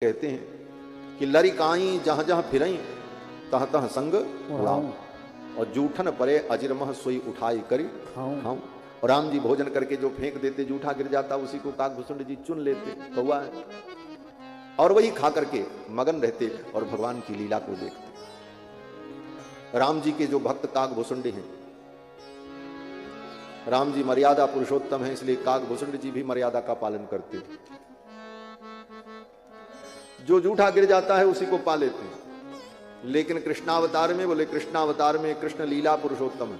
कहते हैं कि लरी काई जहां जहां फिरई तह तह संग उड़ाऊं और जूठन परे अजिरमह सोई उठाई करी खाऊं। और राम जी भोजन करके जो फेंक देते, जूठा गिर जाता, उसी को काकभूषुंड जी चुन लेते, कौआ है, और वही खा करके मगन रहते और भगवान की लीला को देखते। राम जी के जो भक्त काकभूषुंड हैं, राम जी मर्यादा पुरुषोत्तम है, इसलिए काकभूषुंड जी भी मर्यादा का पालन करते। जो जूठा गिर जाता है उसी को पा लेते हैं। लेकिन कृष्णावतार में बोले, कृष्णावतार में कृष्ण लीला पुरुषोत्तम है,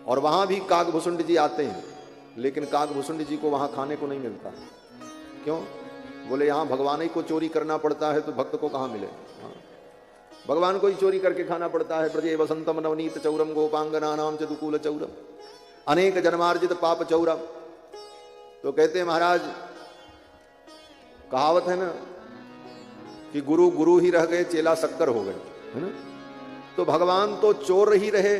और वहां भी काकभूषुंड जी आते हैं, लेकिन काकभूषुंड जी को वहां खाने को नहीं मिलता। क्यों? बोले यहां भगवान ही को चोरी करना पड़ता है तो भक्त को कहां मिले। भगवान को ही चोरी करके खाना पड़ता है। प्रजे वसंतम नवनीत चौरम गोपांगना नाम चतुकूल चौरम अनेक जन्मार्जित पाप चौरम। तो कहते हैं महाराज, कहावत है ना कि गुरु गुरु ही रह गए, चेला शक्कर हो गए, है ना। तो भगवान तो चोर ही रहे,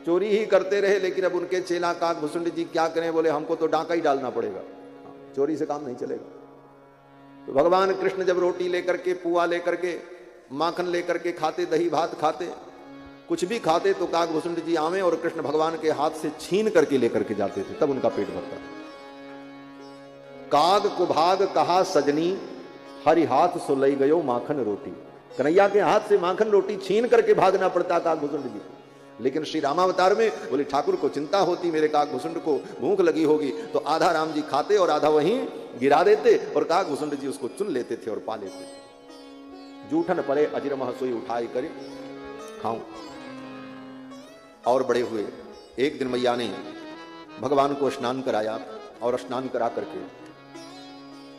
चोरी ही करते रहे, लेकिन अब उनके चेला काकभूषुंड जी क्या करें? बोले हमको तो डाका ही डालना पड़ेगा, चोरी से काम नहीं चलेगा। तो भगवान कृष्ण जब रोटी लेकर के, पुआ लेकर के, माखन लेकर के खाते, दही भात खाते, कुछ भी खाते, तो काकभूषुंड जी आवे और कृष्ण भगवान के हाथ से छीन करके लेकर के जाते थे, तब उनका पेट भरता। काग को भाग कहा सजनी, हरि हाथ सो लई गयो माखन रोटी। कन्हैया के हाथ से माखन रोटी छीन करके भागना पड़ता काकभूषुंड जी। लेकिन श्री रामावतार में बोले ठाकुर को चिंता होती, मेरे काकभूषुंड को भूख लगी होगी, तो आधा राम जी खाते और आधा वहीं गिरा देते, और काकभूषुंड जी उसको चुन लेते थे और पा लेते। जूठन परे अजिरमह सोई उठाई करे खाऊं। और बड़े हुए, एक दिन मैया ने भगवान को स्नान कराया, और स्नान करा करके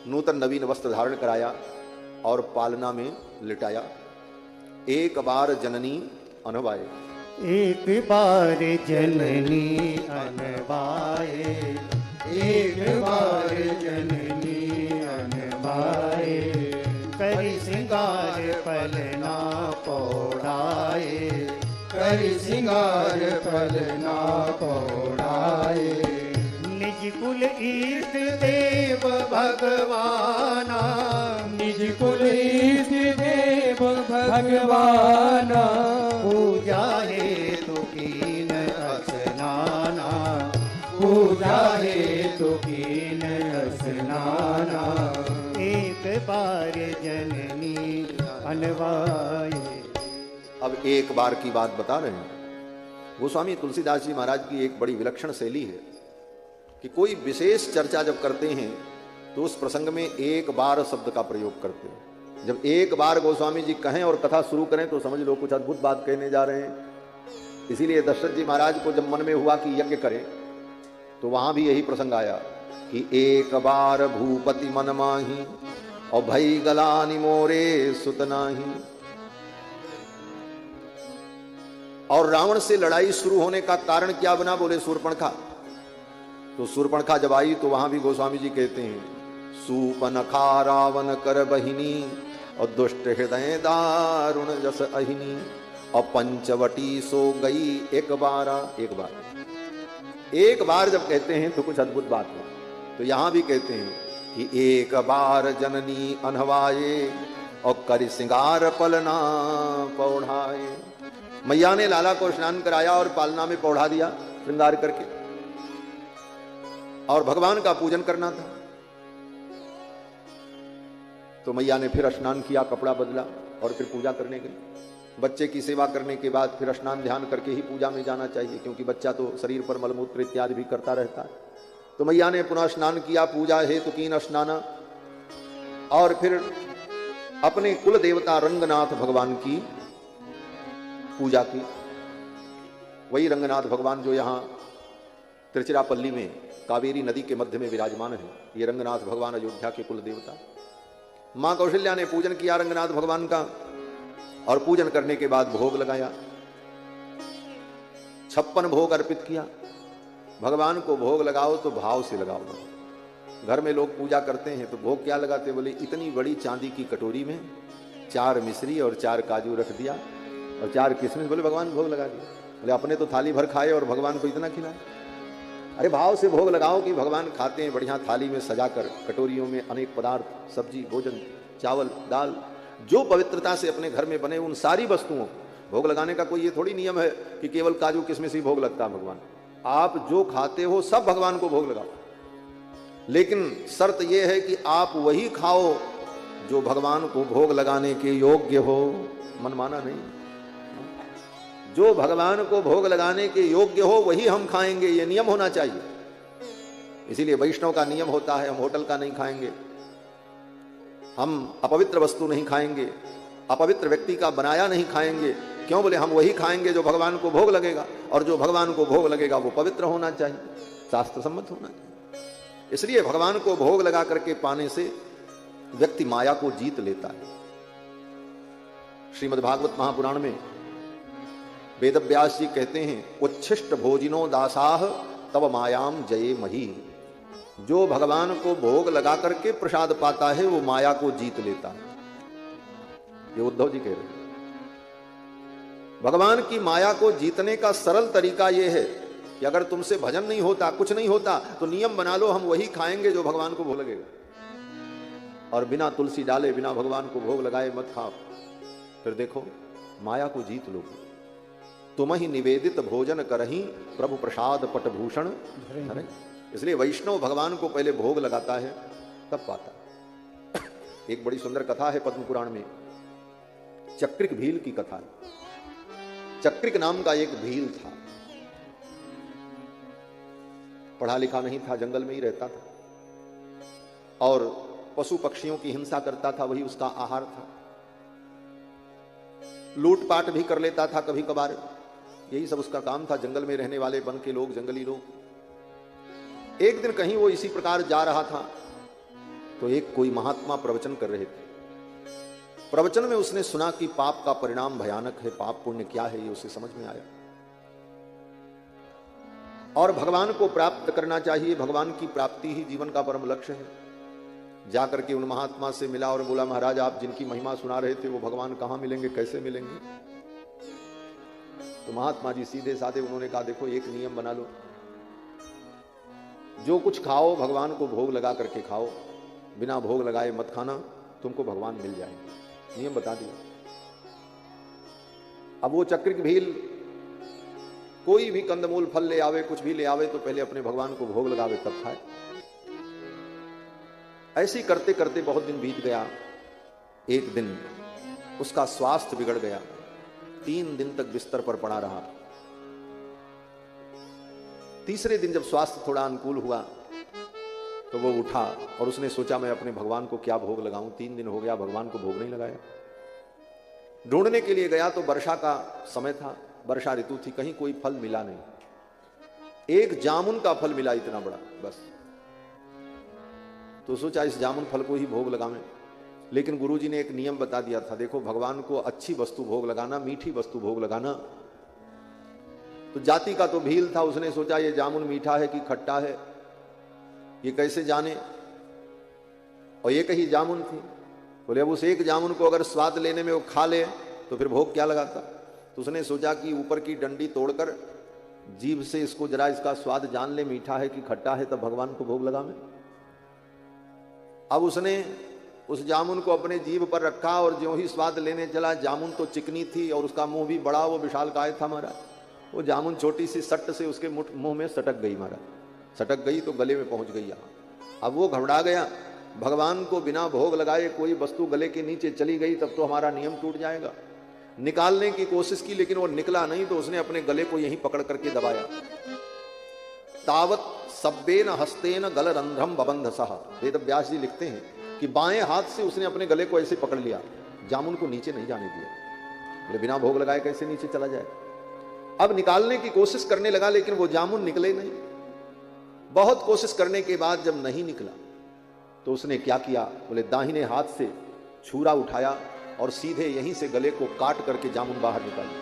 नूतन नवीन वस्त्र धारण कराया और पालना में लिटाया। एक बार जननी अनवाए, एक बार जननी अनवाए, एक बार जननी अनवाए, करि सिंगार पलना पौड़ाए, करि सिंगार पलना पौड़ाए। निज कुल ईष्ट देव भगवाना, निज कुल ईष्ट देव भगवाना, पूजा हेतु कीन स्नाना, पूजा हेतु कीन स्नाना। एक बार जननी अनवाए। अब एक बार की बात बता रहे हैं। गोस्वामी तुलसीदास जी महाराज की एक बड़ी विलक्षण शैली है कि कोई विशेष चर्चा जब करते हैं तो उस प्रसंग में एक बार शब्द का प्रयोग करते हैं। जब एक बार गोस्वामी जी कहें और कथा शुरू करें तो समझ लो कुछ अद्भुत बात कहने जा रहे हैं। इसीलिए दशरथ जी महाराज को जब मन में हुआ कि यज्ञ करें, तो वहां भी यही प्रसंग आया कि एक बार भूपति मन माही और भई गलानि मोरे सुत नाही। और रावण से लड़ाई शुरू होने का कारण क्या बना? बोले शूर्पणखा। तो शूर्पणखा जब आई तो वहां भी गोस्वामी जी कहते हैं, सूपनखा रावण कर बहिनी और दुष्ट हृदय दारुण जस अहिनी, और पंचवटी सो गई एक बार। एक बार जब कहते हैं तो कुछ अद्भुत बात है। तो यहां भी कहते हैं कि एक बार जननी अनवाए और कर सिंगार पलना पौढ़ाए। मैया ने लाला को स्नान कराया और पालना में पौढ़ा दिया श्रृंगार करके, और भगवान का पूजन करना था। तो मैया ने फिर स्नान किया, कपड़ा बदला और फिर पूजा करने गई। बच्चे की सेवा करने के बाद फिर स्नान ध्यान करके ही पूजा में जाना चाहिए, क्योंकि बच्चा तो शरीर पर मलमूत्र इत्यादि भी करता रहता है। तो मैया ने पुनः स्नान किया, पूजा हेतु कीन स्नाना, और फिर अपने कुल देवता रंगनाथ भगवान की पूजा की। वही रंगनाथ भगवान जो यहाँ तिरुचिरापल्ली में कावेरी नदी के मध्य में विराजमान है। ये रंगनाथ भगवान अयोध्या के कुल देवता। मां कौशल्या ने पूजन किया रंगनाथ भगवान का, और पूजन करने के बाद भोग लगाया, 56 भोग अर्पित किया। भगवान को भोग लगाओ तो भाव से लगाओ। घर में लोग पूजा करते हैं तो भोग क्या लगाते? बोले इतनी बड़ी चांदी की कटोरी में 4 मिश्री और 4 काजू रख दिया और 4 किशमिश, बोले भगवान भोग लगा दिया। बोले अपने तो थाली भर खाए और भगवान को इतना खिलाए। अरे भाव से भोग लगाओ कि भगवान खाते हैं बढ़िया थाली में सजाकर, कटोरियों में अनेक पदार्थ, सब्जी, भोजन चावल, दाल, जो पवित्रता से अपने घर में बने उन सारी वस्तुओं भोग लगाने का कोई ये थोड़ी नियम है कि केवल काजू किशमिश ही भोग लगता है भगवान। आप जो खाते हो सब भगवान को भोग लगाओ, लेकिन शर्त यह है कि आप वही खाओ जो भगवान को भोग लगाने के योग्य हो, मनमाना नहीं। जो भगवान को भोग लगाने के योग्य हो वही हम खाएंगे, ये नियम होना चाहिए। इसीलिए वैष्णव का नियम होता है हम होटल का नहीं खाएंगे, हम अपवित्र वस्तु नहीं खाएंगे, अपवित्र व्यक्ति का बनाया नहीं खाएंगे। क्यों? बोले हम वही खाएंगे जो भगवान को भोग लगेगा, और जो भगवान को भोग लगेगा वो पवित्र होना चाहिए, शास्त्र सम्मत होना चाहिए। इसलिए भगवान को भोग लगा करके पाने से व्यक्ति माया को जीत लेता है। श्रीमद् भागवत महापुराण में वेद व्यास जी कहते हैं, उच्छिष्ट भोजिनो दासाह तब मायाम जये मही। जो भगवान को भोग लगा करके प्रसाद पाता है वो माया को जीत लेता है। ये उद्धव जी कह रहे हैं। भगवान की माया को जीतने का सरल तरीका यह है कि अगर तुमसे भजन नहीं होता, कुछ नहीं होता, तो नियम बना लो हम वही खाएंगे जो भगवान को भोग लगेगा, और बिना तुलसी डाले, बिना भगवान को भोग लगाए मत खाओ। फिर देखो माया को जीत लोगे। तुम ही निवेदित भोजन करही प्रभु प्रसाद पटभूषण। इसलिए वैष्णव भगवान को पहले भोग लगाता है तब पाता। एक बड़ी सुंदर कथा है पद्म पुराण में, चक्रिक भील की कथा है। चक्रिक नाम का एक भील था, पढ़ा लिखा नहीं था, जंगल में ही रहता था और पशु पक्षियों की हिंसा करता था, वही उसका आहार था। लूटपाट भी कर लेता था कभी कभार, यही सब उसका काम था। जंगल में रहने वाले वन के लोग, जंगली लोग। एक दिन कहीं वो इसी प्रकार जा रहा था तो एक कोई महात्मा प्रवचन कर रहे थे। प्रवचन में उसने सुना कि पाप का परिणाम भयानक है, पाप पुण्य क्या है ये उसे समझ में आया, और भगवान को प्राप्त करना चाहिए, भगवान की प्राप्ति ही जीवन का परम लक्ष्य है। जाकर के उन महात्मा से मिला और बोला, महाराज आप जिनकी महिमा सुना रहे थे वो भगवान कहां मिलेंगे, कैसे मिलेंगे? तो महात्मा जी सीधे साधे उन्होंने कहा, देखो एक नियम बना लो, जो कुछ खाओ भगवान को भोग लगा करके खाओ, बिना भोग लगाए मत खाना, तुमको भगवान मिल जाएंगे। नियम बता दिया। अब वो चक्रिक भील कोई भी कंदमूल फल ले आवे, कुछ भी ले आवे, तो पहले अपने भगवान को भोग लगावे तब खाए। ऐसे ही करते करते बहुत दिन बीत गया। एक दिन उसका स्वास्थ्य बिगड़ गया, 3 दिन तक बिस्तर पर पड़ा रहा। तीसरे दिन जब स्वास्थ्य थोड़ा अनुकूल हुआ तो वो उठा और उसने सोचा मैं अपने भगवान को क्या भोग लगाऊं, 3 दिन हो गया भगवान को भोग नहीं लगाया। ढूंढने के लिए गया तो वर्षा का समय था, वर्षा ऋतु थी, कहीं कोई फल मिला नहीं। एक जामुन का फल मिला, इतना बड़ा बस। तो सोचा इस जामुन फल को ही भोग लगावें, लेकिन गुरुजी ने एक नियम बता दिया था, देखो भगवान को अच्छी वस्तु भोग लगाना, मीठी वस्तु भोग लगाना। तो जाति का तो भील था, उसने सोचा ये जामुन मीठा है कि खट्टा है ये कैसे जाने, और एक ही जामुन थी। बोले अब उस एक जामुन को अगर स्वाद लेने में वो खा ले तो फिर भोग क्या लगाता। तो उसने सोचा कि ऊपर की डंडी तोड़कर जीभ से इसको जरा इसका स्वाद जान ले, मीठा है कि खट्टा है, तब भगवान को भोग लगावे। अब उसने उस जामुन को अपने जीभ पर रखा और ज्यों ही स्वाद लेने चला, जामुन तो चिकनी थी और उसका मुंह भी बड़ा, वो विशालकाय था महाराज। वो जामुन छोटी सी सट्ट से उसके मुंह में सटक गई महाराज, सटक गई तो गले में पहुंच गई यहाँ। अब वो घबरा गया, भगवान को बिना भोग लगाए कोई वस्तु गले के नीचे चली गई तब तो हमारा नियम टूट जाएगा। निकालने की कोशिश की लेकिन वो निकला नहीं, तो उसने अपने गले को यहीं पकड़ करके दबाया। तावत सब्बेन हस्तेन गल रंध्रम बबंध सह। वेद व्यास जी लिखते हैं कि बाएं हाथ से उसने अपने गले को ऐसे पकड़ लिया, जामुन को नीचे नहीं जाने दिया। बोले बिना भोग लगाए कैसे नीचे चला जाए। अब निकालने की कोशिश करने लगा लेकिन वो जामुन निकले नहीं। बहुत कोशिश करने के बाद जब नहीं निकला तो उसने क्या किया, बोले दाहिने हाथ से छुरा उठाया और सीधे यहीं से गले को काट करके जामुन बाहर निकाली,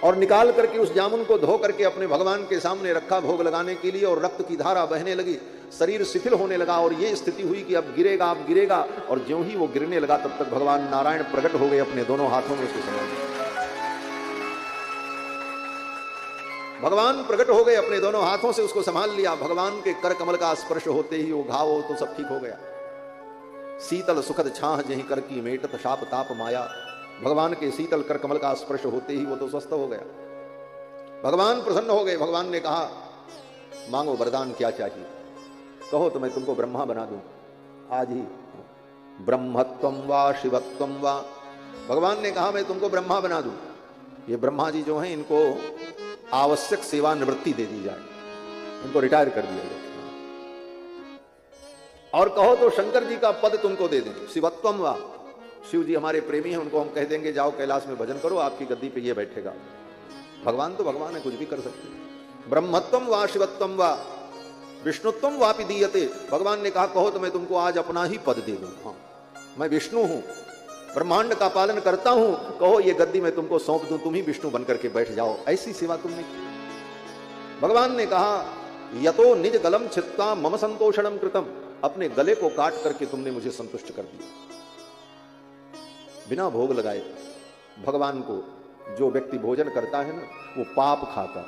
और निकाल करके उस जामुन को धो करके अपने भगवान के सामने रखा भोग लगाने के लिए। और रक्त की धारा बहने लगी, शरीर शिथिल होने लगा और ये स्थिति हुई कि अब गिरेगा, अब गिरेगा। और ज्यों ही वो गिरने लगा तब तक भगवान नारायण प्रकट हो गए, अपने दोनों हाथों में उसको संभाल लिया। भगवान प्रकट हो गए, अपने दोनों हाथों से उसको संभाल लिया। भगवान के कर कमल का स्पर्श होते ही वो घाव तो सब ठीक हो गया। शीतल सुखद छाह जहीं कर की मेटत शाप ताप माया। भगवान के शीतल कर कमल का स्पर्श होते ही वो तो स्वस्थ हो गया। भगवान प्रसन्न हो गए। भगवान ने कहा मांगो वरदान क्या चाहिए, कहो तो मैं तुमको ब्रह्मा बना दूं आज ही। ब्रह्मत्वम वा शिवत्वम वा, भगवान ने कहा मैं तुमको ब्रह्मा बना दूं। ये ब्रह्मा जी जो हैं इनको आवश्यक सेवा निवृत्ति दे दी जाए, इनको रिटायर कर दिया जाए। और कहो तो शंकर जी का पद तुमको दे दें। शिवत्वम वा, शिव जी हमारे प्रेमी हैं, उनको हम कह देंगे जाओ कैलाश में भजन करो, आपकी गद्दी पे ये बैठेगा। भगवान तो भगवान है, कुछ भी कर सकते हैं। ब्रह्मत्वम वा शिवत्वम वा विष्णुत्वम वापि दीयते, भगवान ने कहा कहो तो मैं तुमको आज अपना ही पद दे दूं। हाँ, मैं विष्णु हूं, ब्रह्मांड का पालन करता हूं, कहो ये गद्दी मैं तुमको सौंप दूं, तुम ही विष्णु बनकर के बैठ जाओ। ऐसी सेवा तुमने की। भगवान ने कहा यतो निज गलम छित्ता मम संतोषणम कृतम, अपने गले को काट करके तुमने मुझे संतुष्ट कर दिया। बिना भोग लगाए भगवान को जो व्यक्ति भोजन करता है ना, वो पाप खाता है।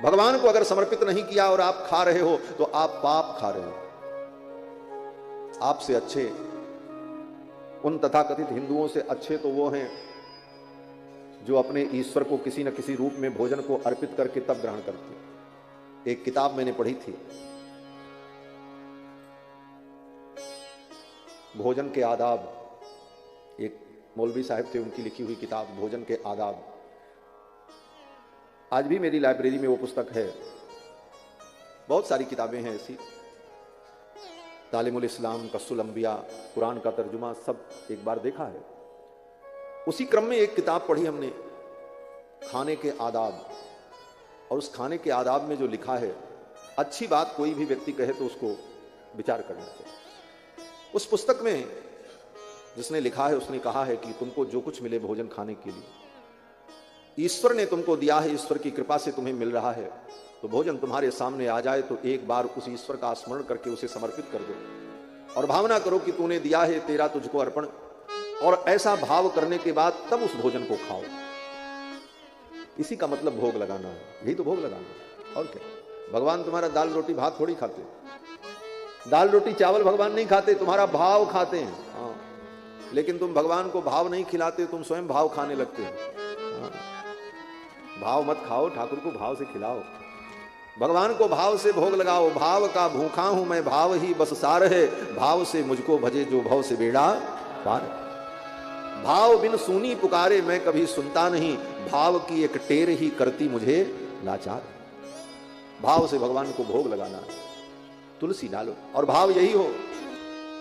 भगवान को अगर समर्पित नहीं किया और आप खा रहे हो तो आप पाप खा रहे हो। आपसे अच्छे, उन तथाकथित हिंदुओं से अच्छे तो वो हैं जो अपने ईश्वर को किसी न किसी रूप में भोजन को अर्पित करके तब ग्रहण करते हैं। एक किताब मैंने पढ़ी थी, भोजन के आदाब, एक मौलवी साहब थे, उनकी लिखी हुई किताब भोजन के आदाब। आज भी मेरी लाइब्रेरी में वो पुस्तक है। बहुत सारी किताबें हैं ऐसी, तालिमुल इस्लाम, कस्सुल अंबिया, कुरान का तर्जुमा, सब एक बार देखा है। उसी क्रम में एक किताब पढ़ी हमने, खाने के आदाब। और उस खाने के आदाब में जो लिखा है, अच्छी बात कोई भी व्यक्ति कहे तो उसको विचार करना चाहिए। उस पुस्तक में जिसने लिखा है उसने कहा है कि तुमको जो कुछ मिले भोजन खाने के लिए, ईश्वर ने तुमको दिया है, ईश्वर की कृपा से तुम्हें मिल रहा है, तो भोजन तुम्हारे सामने आ जाए तो एक बार उस ईश्वर का स्मरण करके उसे समर्पित कर दो और भावना करो कि तूने दिया है, तेरा तुझको अर्पण। और ऐसा भाव करने के बाद तब उस भोजन को खाओ। इसी का मतलब भोग लगाना है, यही तो भोग लगाना है और क्या। भगवान तुम्हारा दाल रोटी भात थोड़ी खाते, दाल रोटी चावल भगवान नहीं खाते, तुम्हारा भाव खाते हैं। हाँ, लेकिन तुम भगवान को भाव नहीं खिलाते, तुम स्वयं भाव खाने लगते हो। हाँ, भाव मत खाओ, ठाकुर को भाव से खिलाओ, भगवान को भाव से भोग लगाओ। भाव का भूखा हूं मैं, भाव ही बस सार है, भाव से मुझको भजे जो भव से बेड़ा पार। भाव बिन सुनी पुकारे मैं कभी सुनता नहीं, भाव की एक टेर ही करती मुझे लाचार। भाव से भगवान को भोग लगाना है, तुलसी डालो और भाव यही हो।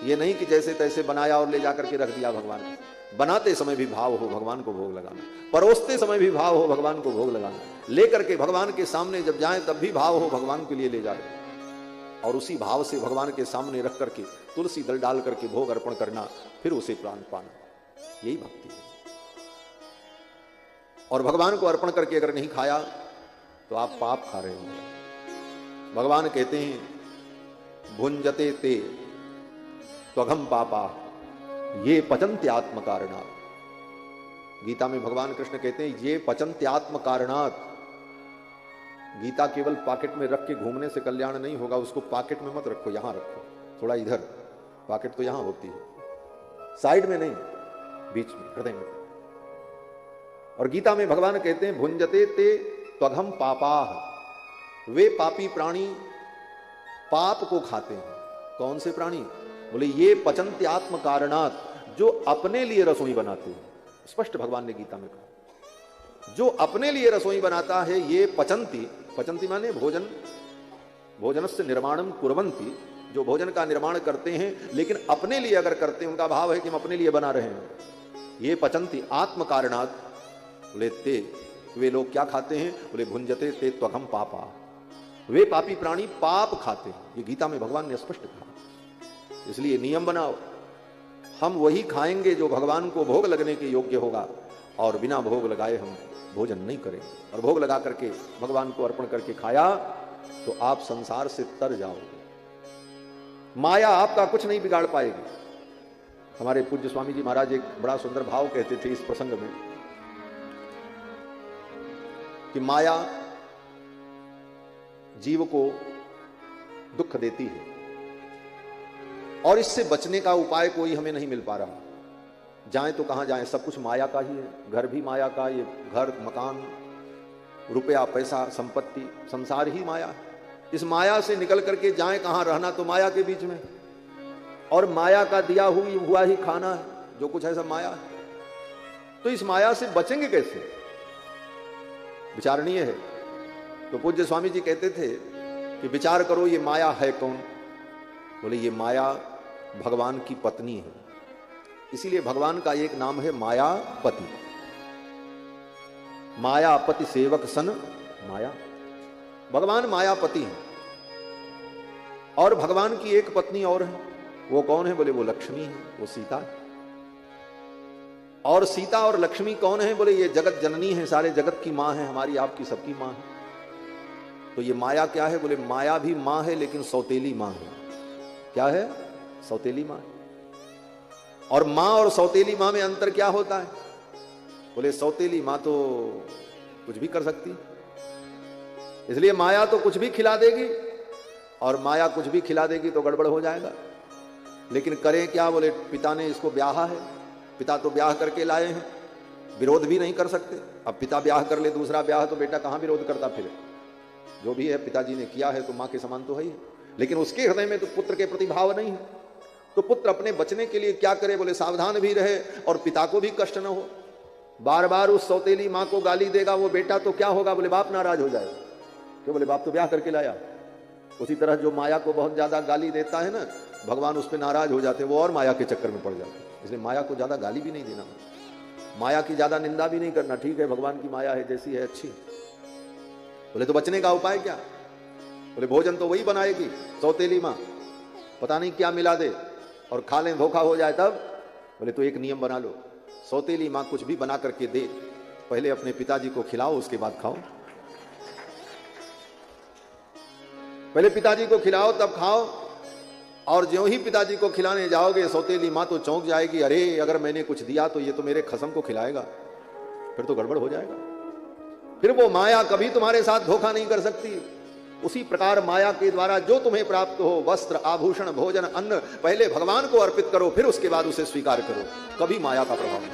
ये नहीं कि जैसे तैसे बनाया और ले जाकर के रख दिया भगवान को। बनाते समय भी भाव हो भगवान को भोग लगाना, परोसते समय भी भाव हो भगवान को भोग लगाना, लेकर के भगवान के सामने जब जाएं तब भी भाव हो भगवान के लिए ले जाए, और उसी भाव से भगवान के सामने रख करके तुलसी दल डाल करके भोग अर्पण करना, फिर उसे प्राण पाना, यही भक्ति है। और भगवान को अर्पण करके अगर नहीं खाया तो आप पाप खा रहे हो। भगवान कहते हैं भुंजते ते त्वघम पापा ये पचन्त्यात्म कारणात्। गीता में भगवान कृष्ण कहते हैं ये पचन्त्यात्म कारणात्। गीता केवल पॉकेट में रख के घूमने से कल्याण नहीं होगा, उसको पॉकेट में मत रखो, यहां रखो, थोड़ा इधर, पॉकेट तो यहां होती है, साइड में नहीं, बीच में, हृदय में। और गीता में भगवान कहते हैं भुंजते ते त्वघम पापाः, वे पापी प्राणी पाप को खाते हैं। कौन से प्राणी? बोले ये पचन्त्यात्म कारणात्, जो अपने लिए रसोई बनाते हैं। स्पष्ट भगवान ने गीता में कहा, जो अपने लिए रसोई बनाता है ये पचन्ति, पचन्ति माने भोजन, भोजनस्य निर्माणम कुर्वन्ति, जो भोजन का निर्माण करते हैं लेकिन अपने लिए अगर करते हैं, उनका भाव है कि हम अपने लिए बना रहे हैं, ये पचन्ति आत्म कारणात्। बोले ते, वे लोग क्या खाते हैं? बोले भुंजते ते त्वघम पापा, वे पापी प्राणी पाप खाते हैं। ये गीता में भगवान ने स्पष्ट कहा। इसलिए नियम बनाओ, हम वही खाएंगे जो भगवान को भोग लगने के योग्य होगा, और बिना भोग लगाए हम भोजन नहीं करेंगे। और भोग लगा करके भगवान को अर्पण करके खाया तो आप संसार से तर जाओगे, माया आपका कुछ नहीं बिगाड़ पाएगी। हमारे पूज्य स्वामी जी महाराज एक बड़ा सुंदर भाव कहते थे इस प्रसंग में कि माया जीव को दुख देती है, और इससे बचने का उपाय कोई हमें नहीं मिल पा रहा। जाएं तो कहां जाएं, सब कुछ माया का ही है। घर भी माया का, ये घर मकान रुपया पैसा संपत्ति संसार ही माया है। इस माया से निकल करके जाएं कहां, रहना तो माया के बीच में, और माया का दिया हुआ ही खाना है, जो कुछ है सब माया है। तो इस माया से बचेंगे कैसे, विचारणीय है। तो पूज्य स्वामी जी कहते थे कि विचार करो ये माया है कौन। बोले ये माया भगवान की पत्नी है, इसीलिए भगवान का एक नाम है मायापति। मायापति सेवक सन माया, भगवान मायापति हैं। और भगवान की एक पत्नी और है, वो कौन है? बोले वो लक्ष्मी है, वो सीता है। और सीता और लक्ष्मी कौन है? बोले ये जगत जननी है, सारे जगत की मां है, हमारी आपकी सबकी मां है। तो ये माया क्या है? बोले माया भी मां है, लेकिन सौतेली मां है। क्या है? सौतेली मां है। और मां और सौतेली मां में अंतर क्या होता है? बोले सौतेली मां तो कुछ भी कर सकती, इसलिए माया तो कुछ भी खिला देगी, और माया कुछ भी खिला देगी तो गड़बड़ हो जाएगा। लेकिन करें क्या? बोले पिता ने इसको ब्याहा है, पिता तो ब्याह करके लाए हैं, विरोध भी नहीं कर सकते। अब पिता ब्याह कर ले दूसरा ब्याह, तो बेटा कहां विरोध करता फिरे। जो भी है पिताजी ने किया है तो मां के समान तो है ही, लेकिन उसके हृदय में तो पुत्र के प्रति भाव नहीं है। तो पुत्र अपने बचने के लिए क्या करे? बोले सावधान भी रहे और पिता को भी कष्ट न हो। बार बार उस सौतेली मां को गाली देगा वो बेटा तो क्या होगा? बोले बाप नाराज हो जाएगा। क्यों? बोले बाप तो ब्याह करके लाया। उसी तरह जो माया को बहुत ज्यादा गाली देता है ना, भगवान उस पर नाराज हो जाते हैं, वो और माया के चक्कर में पड़ जाते हैं। इसलिए माया को ज्यादा गाली भी नहीं देना, माया की ज्यादा निंदा भी नहीं करना। ठीक है, भगवान की माया है, जैसी है अच्छी। बोले तो बचने का उपाय क्या? बोले भोजन तो वही बनाएगी सौतेली मां, पता नहीं क्या मिला दे और खा लें, धोखा हो जाए तब। बोले तो एक नियम बना लो, सौतेली मां कुछ भी बना करके दे, पहले अपने पिताजी को खिलाओ, उसके बाद खाओ। पहले पिताजी को खिलाओ तब खाओ। और ज्यों ही पिताजी को खिलाने जाओगे, सौतेली मां तो चौंक जाएगी, अरे अगर मैंने कुछ दिया तो ये तो मेरे खसम को खिलाएगा, फिर तो गड़बड़ हो जाएगा। फिर वो माया कभी तुम्हारे साथ धोखा नहीं कर सकती। उसी प्रकार माया के द्वारा जो तुम्हें प्राप्त हो, वस्त्र आभूषण भोजन अन्न, पहले भगवान को अर्पित करो, फिर उसके बाद उसे स्वीकार करो। कभी माया का प्रभाव नहीं।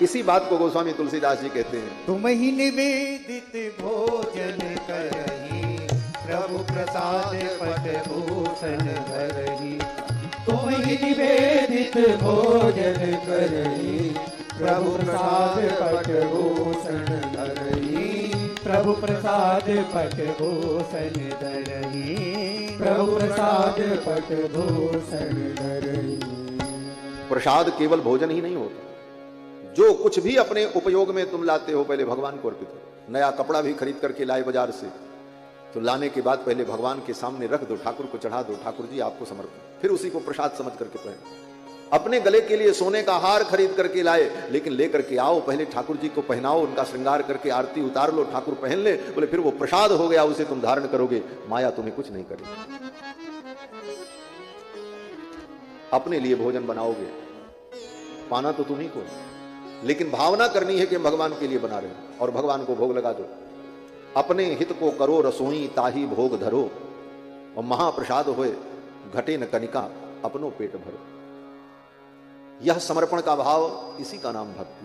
इसी बात को गोस्वामी तुलसीदास जी कहते हैं, तुम ही निवेदित भोजन करही, प्रभु प्रसाद पट भूषण धरही। तुम ही निवेदित भोजन करही, प्रभु प्रसाद पट भूषण धरही। प्रभु प्रसाद पट भूषण धरही, प्रभु प्रसाद पट भूषण धरही। प्रसाद केवल भोजन ही नहीं होता, जो कुछ भी अपने उपयोग में तुम लाते हो पहले भगवान को अर्पित हो। नया कपड़ा भी खरीद करके लाए बाजार से, तो लाने के बाद पहले भगवान के सामने रख दो, ठाकुर को चढ़ा दो, ठाकुर जी आपको समर्पण, फिर उसी को प्रसाद समझ करके पहनो। अपने गले के लिए सोने का हार खरीद करके लाए, लेकिन लेकर के आओ, पहले ठाकुर जी को पहनाओ, उनका श्रृंगार करके आरती उतार लो, ठाकुर पहन ले। बोले फिर वो प्रसाद हो गया, उसे तुम धारण करोगे, माया तुम्हें कुछ नहीं करेगी। अपने लिए भोजन बनाओगे, पाना तो तुम्ही को, लेकिन भावना करनी है कि भगवान के लिए बना रहे हो, और भगवान को भोग लगा दो। अपने हित को करो रसोई, ताही भोग धरो, और महाप्रसाद होए घटे न कनिका, अपनो पेट भरो। यह समर्पण का भाव, इसी का नाम भक्ति।